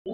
Hi,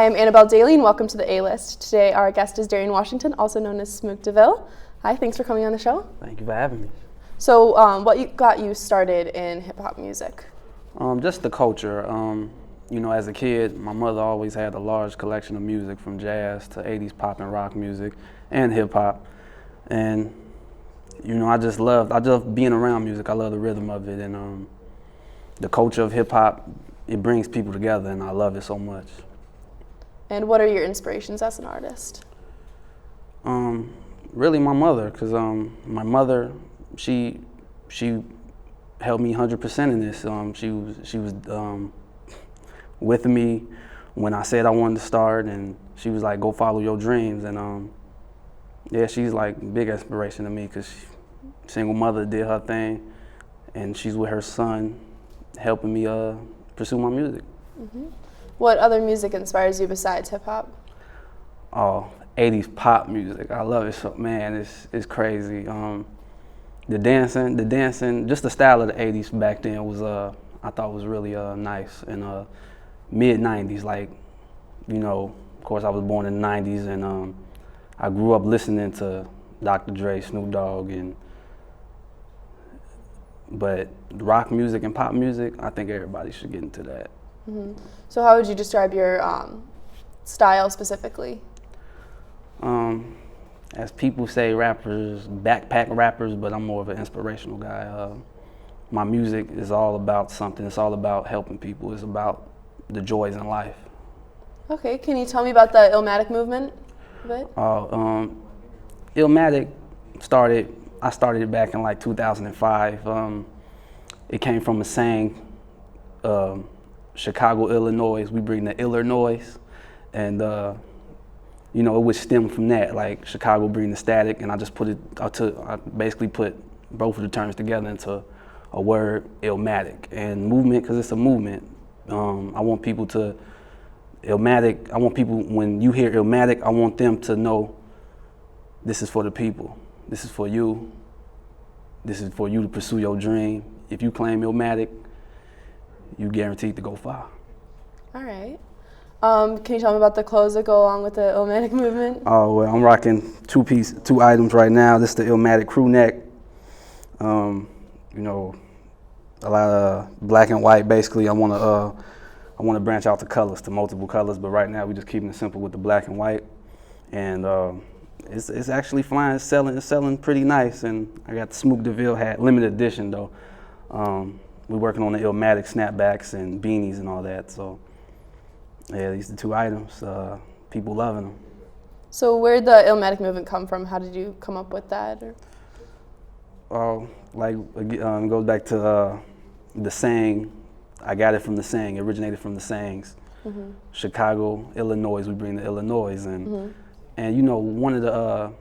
I'm Annabelle Daily, and welcome to the A-List. Today, our guest is Darion Washington, also known as Smook DeVille. Hi, thanks for coming on the show. Thank you for having me. So, what got you started in hip-hop music? Just the culture. As a kid, my mother always had a large collection of music from jazz to 80s pop and rock music and hip-hop. And, I love being around music. I love the rhythm of it. And the culture of hip-hop, it brings people together, and I love it so much. And what are your inspirations as an artist? Really my mother, because my mother, she helped me 100% in this. She was with me when I said I wanted to start, and she was like, "Go follow your dreams." And she's like big inspiration to me, because single mother did her thing, and she's with her son, helping me pursue my music. Mm-hmm. What other music inspires you besides hip-hop? Oh, 80s pop music. I love it. So, man, it's crazy. The dancing, just the style of the 80s back then was, I thought was really nice. And mid-90s, of course I was born in the 90s, and I grew up listening to Dr. Dre, Snoop Dogg, but rock music and pop music, I think everybody should get into that. Mm-hmm. So how would you describe your style specifically? As people say, rappers, backpack rappers, but I'm more of an inspirational guy. My music is all about something. It's all about helping people. It's about the joys in life. Okay, can you tell me about the Illmatic movement a bit? Illmatic I started it back in 2005. It came from a saying, Chicago, Illinois, we bring the iller noise, and it would stem from that, like Chicago bring the static, and I basically put both of the terms together into a word, Illmatic, and movement, because it's a movement. I want people, when you hear Illmatic, I want them to know this is for the people, this is for you, this is for you to pursue your dream. If you claim Illmatic, you guaranteed to go far. All right. Can you tell me about the clothes that go along with the Illmatic movement? Oh, well, I'm rocking two items right now. This is the Illmatic crew neck. A lot of black and white. Basically, I want to branch out to colors, to multiple colors, but right now we're just keeping it simple with the black and white. And it's actually flying, it's selling pretty nice. And I got the Smook DeVille hat, limited edition though. We're working on the Illmatic snapbacks and beanies and all that. So, yeah, these are the two items. People loving them. So where'd the Illmatic movement come from? How did you come up with that? It goes back to the saying. I got it from the saying. It originated from the sayings. Mm-hmm. Chicago, Illinois, we bring the Illinois. And one of the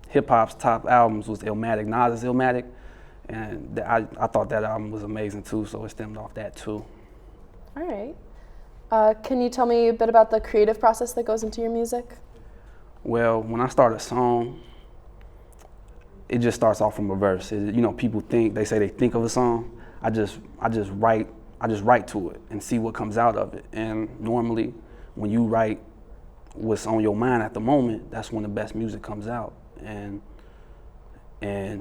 hip hop's top albums was Illmatic, Nas' Illmatic. And I thought that album was amazing too, so it stemmed off that too. All right. Can you tell me a bit about the creative process that goes into your music? Well, when I start a song, it just starts off from a verse. People they say they think of a song. I just write to it and see what comes out of it. And normally, when you write what's on your mind at the moment, that's when the best music comes out. And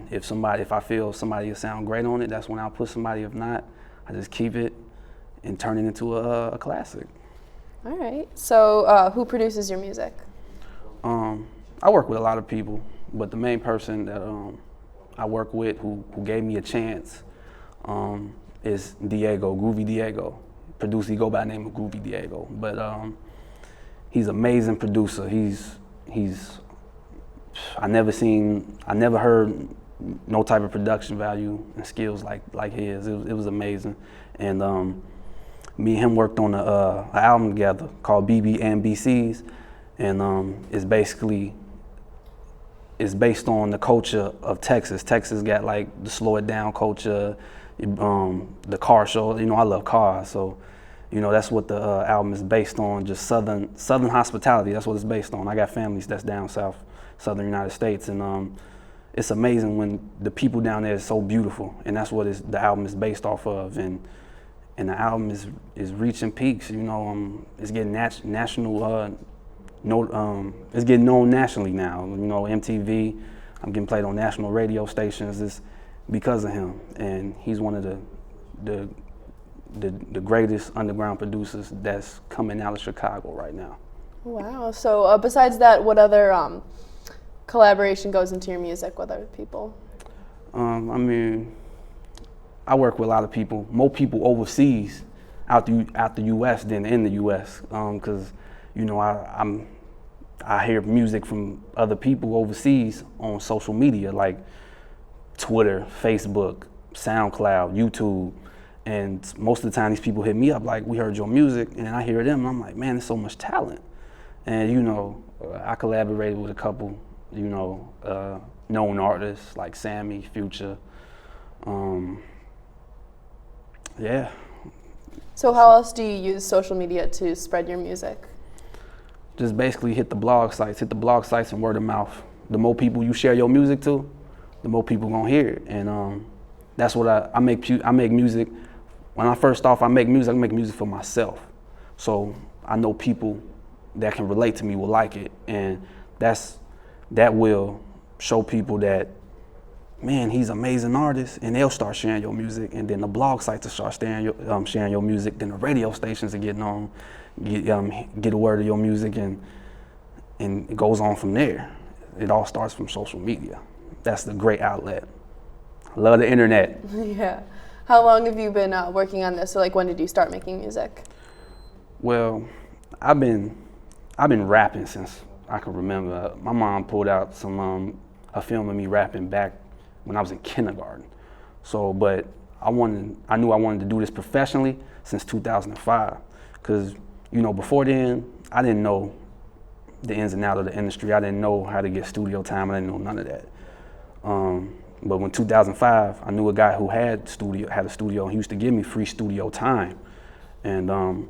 if I feel somebody will sound great on it, that's when I'll put somebody. If not, I just keep it and turn it into a classic. All right. So who produces your music? I work with a lot of people, but the main person that I work with who gave me a chance is Diego, Groovy Diego. He go by the name of Groovy Diego. But he's an amazing producer. I never heard no type of production value and skills like his. It was amazing. And me and him worked on an album together called BB and BCs. And it's is based on the culture of Texas. Texas got like the slow it down culture, the car show. You know, I love cars, so you know that's what the album is based on. Just southern hospitality. That's what it's based on. I got families that's down south, southern United States, and it's amazing when the people down there is so beautiful, and that's what the album is based off of. And the album is reaching peaks. You know, it's getting national. It's getting known nationally now. You know, MTV. I'm getting played on national radio stations. It's because of him, and he's one of the greatest underground producers that's coming out of Chicago right now. Wow. So besides that, what other collaboration goes into your music with other people? I mean, I work with a lot of people, more people overseas out the U.S. than in the U.S. Because you know I hear music from other people overseas on social media like Twitter, Facebook, SoundCloud, YouTube, and most of the time these people hit me up like, we heard your music, and I hear them and I'm like, man, there's so much talent. And you know, I collaborated with a couple, you know, known artists like Sammy, Future. Yeah. So how else do you use social media to spread your music? Just basically hit the blog sites and word of mouth. The more people you share your music to, the more people gonna hear it. And that's what I make music. When I first off, I make music for myself. So I know people that can relate to me will like it. And that will show people that, man, he's an amazing artist, and they'll start sharing your music, and then the blog sites will start sharing your music, then the radio stations are getting on, get a word of your music, and it goes on from there. It all starts from social media. That's the great outlet. I love the internet. Yeah. How long have you been working on this? So like, when did you start making music? Well, I've been rapping since I can remember. My mom pulled out a film of me rapping back when I was in kindergarten. So, but I knew I wanted to do this professionally since 2005. Cause, you know, before then, I didn't know the ins and outs of the industry. I didn't know how to get studio time. I didn't know none of that. But when 2005, I knew a guy who had a studio, and he used to give me free studio time. And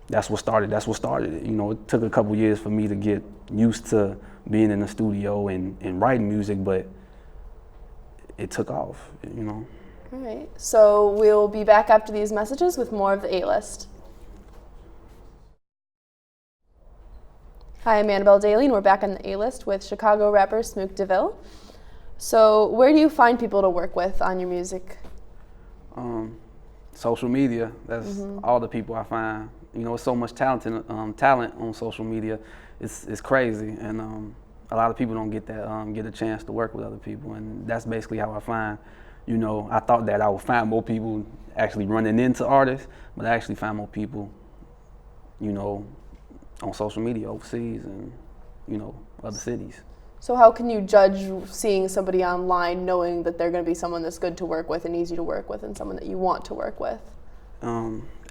that's what started it. You know, it took a couple years for me to get used to being in the studio and writing music, but it took off, you know. All right, so we'll be back after these messages with more of the A-List. Hi, I'm Annabelle Daily, and we're back on the A-List with Chicago rapper Smook DeVille. So where do you find people to work with on your music? Social media, that's all the people I find. You know, it's so much talent on social media. It's crazy, and a lot of people don't get a chance to work with other people, and that's basically how I find. You know, I thought that I would find more people actually running into artists, but I actually find more people, you know, on social media overseas and, you know, other cities. So how can you judge seeing somebody online knowing that they're going to be someone that's good to work with and easy to work with and someone that you want to work with?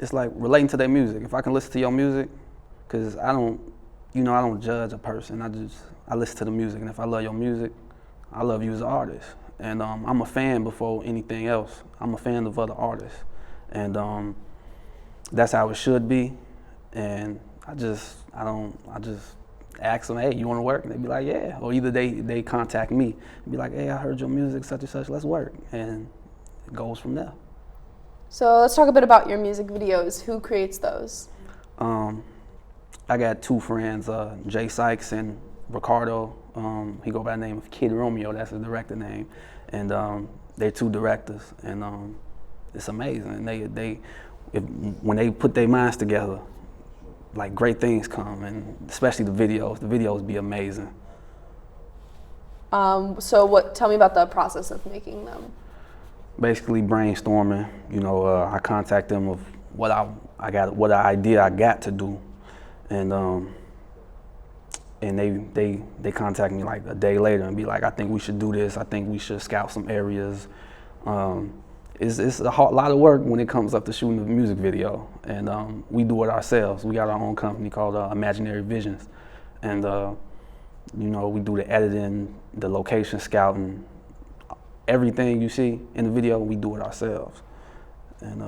It's like relating to their music. If I can listen to your music, because I don't judge a person. I listen to the music, and if I love your music, I love you as an artist. And I'm a fan before anything else. I'm a fan of other artists, and that's how it should be. And I just ask them, hey, you want to work? And they be like, yeah. Or either they contact me and be like, hey, I heard your music, such and such, let's work. And it goes from there. So let's talk a bit about your music videos. Who creates those? I got two friends, Jay Sykes and Ricardo. He go by the name of Kid Romeo, that's his director name. And they're two directors, and it's amazing. When they put their minds together, like great things come, and especially the videos be amazing. Tell me about the process of making them. Basically brainstorming, you know, I contact them of what idea I got to do, and they contact me like a day later and be like, I think we should do this, I think we should scout some areas. It's a lot of work when it comes up to shooting a music video, and we do it ourselves. We got our own company called Imaginary Visions, and You know, we do the editing, the location scouting, everything you see in the video, we do it ourselves. And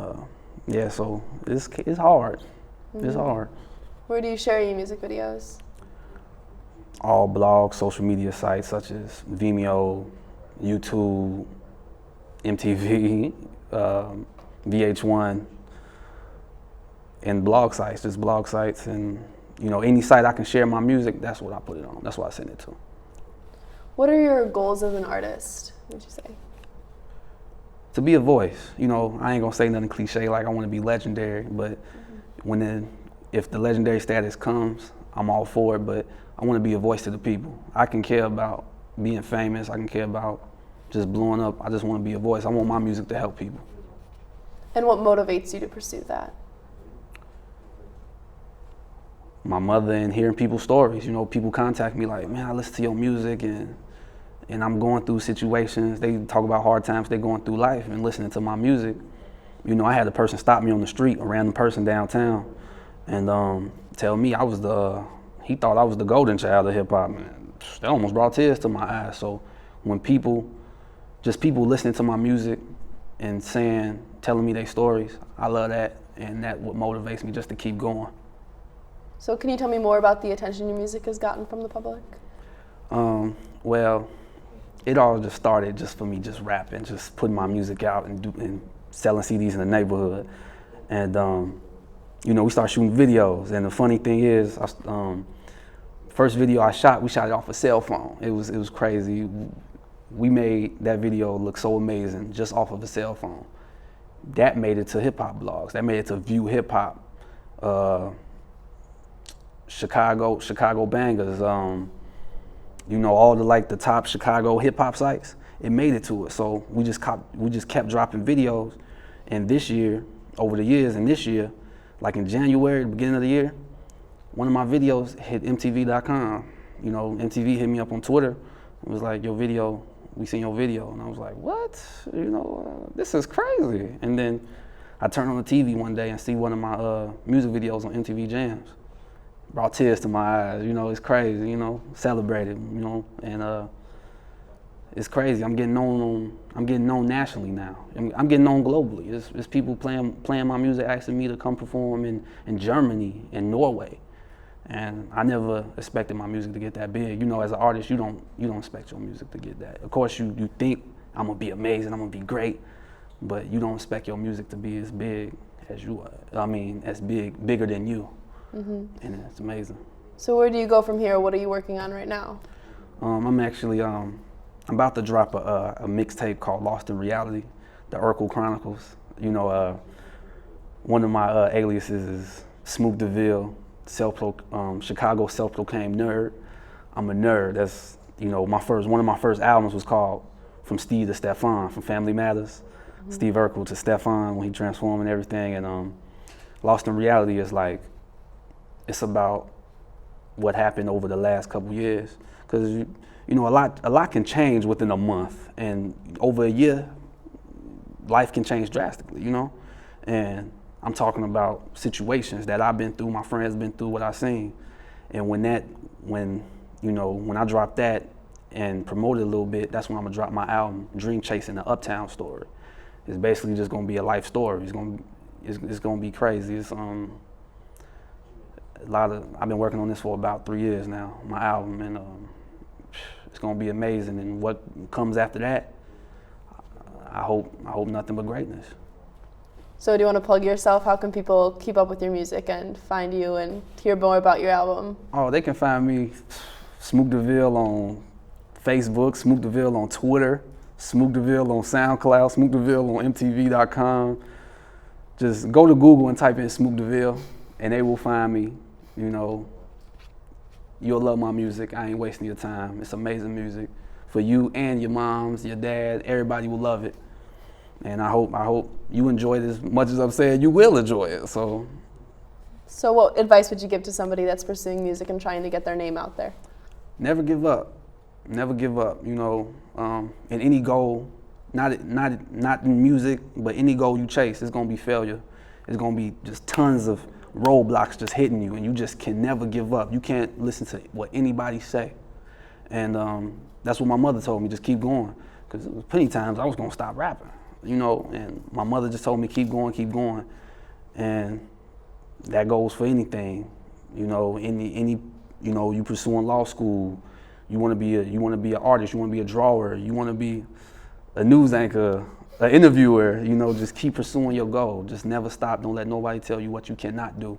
yeah, so it's hard. Mm-hmm. It's hard. Where do you share your music videos? All blogs, social media sites such as Vimeo, YouTube, MTV, VH1, and blog sites, just blog sites. And, you know, any site I can share my music, that's what I put it on. That's what I send it to. What are your goals as an artist, would you say? To be a voice. You know, I ain't gonna say nothing cliche like I wanna be legendary, but if the legendary status comes, I'm all for it, but I wanna be a voice to the people. I can care about being famous, I can care about just blowing up. I just wanna be a voice. I want my music to help people. And what motivates you to pursue that? My mother and hearing people's stories. You know, people contact me like, man, I listen to your music and I'm going through situations. They talk about hard times they're going through life, and listening to my music. You know, I had a person stop me on the street, a random person downtown, and tell me he thought I was the golden child of hip hop. That almost brought tears to my eyes. So when people listening to my music and telling me their stories, I love that, and that what motivates me just to keep going. So can you tell me more about the attention your music has gotten from the public? Well, it all just started just for me just rapping, just putting my music out and selling CDs in the neighborhood. And, you know, we started shooting videos. And the funny thing is, first video we shot it off a cell phone. It was crazy. We made that video look so amazing just off of a cell phone. That made it to hip hop blogs. That made it to View Hip Hop, Chicago Bangers, you know, all the top Chicago hip hop sites. It made it to it. So we just kept dropping videos. And this year, over the years, and this year, like in January, the beginning of the year, one of my videos hit MTV.com. You know, MTV hit me up on Twitter. It was like, we seen your video. And I was like, what? You know, this is crazy. And then I turned on the TV one day and see one of my music videos on MTV Jams. Brought tears to my eyes. You know, it's crazy, you know, celebrated, you know, and it's crazy. I'm getting known nationally now. I'm getting known globally. It's people playing my music, asking me to come perform in Germany and Norway. And I never expected my music to get that big. You know, as an artist, you don't expect your music to get that. Of course, you think I'm gonna be amazing, I'm gonna be great, but you don't expect your music to be as big as you are. I mean, bigger than you. Mm-hmm. And it's amazing. So where do you go from here? What are you working on right now? I'm actually I'm about to drop a mixtape called Lost in Reality, the Urkel Chronicles. You know, one of my aliases is Smoop DeVille, Chicago self-proclaimed nerd. I'm a nerd. That's, you know, one of my first albums was called From Steve to Stefan, from Family Matters. Mm-hmm. Steve Urkel to Stefan when he transformed and everything. And Lost in Reality is like, it's about what happened over the last couple years. Because, you know, a lot can change within a month. And over a year, life can change drastically, you know? And I'm talking about situations that I've been through, my friends been through, what I've seen. And when I drop that and promote it a little bit, that's when I'm gonna drop my album, Dream Chasing the Uptown Story. It's basically just gonna be a life story. It's gonna be crazy. It's I've been working on this for about 3 years now, my album, and it's gonna be amazing. And what comes after that, I hope nothing but greatness. So do you want to plug yourself? How can people keep up with your music and find you and hear more about your album? Oh, they can find me, Smoop DeVille on Facebook, Smoop DeVille on Twitter, Smoop DeVille on SoundCloud, Smoop DeVille on MTV.com. Just go to Google and type in Smoop DeVille, and they will find me. You know, you'll love my music. I ain't wasting your time. It's amazing music for you and your moms, your dad. Everybody will love it. And I hope you enjoy it as much as I'm saying you will enjoy it. So what advice would you give to somebody that's pursuing music and trying to get their name out there? Never give up. Never give up. You know, in any goal, not in music, but any goal you chase, it's gonna be failure. It's gonna be just tons of roadblocks just hitting you, and you just can never give up. You can't listen to what anybody say. And that's what my mother told me, just keep going. Because there was plenty of times I was gonna stop rapping, you know, and my mother just told me keep going. And that goes for anything, you know, any you know, you pursuing law school, you wanna be an artist, you wanna be a drawer, you wanna be a news anchor, an interviewer, you know, just keep pursuing your goal. Just never stop. Don't let nobody tell you what you cannot do.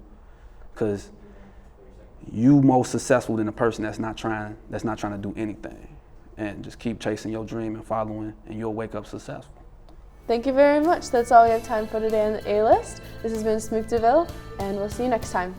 Because you most successful than a person that's not trying to do anything. And just keep chasing your dream and following, and you'll wake up successful. Thank you very much. That's all we have time for today on the A-List. This has been Smook DeVille, and we'll see you next time.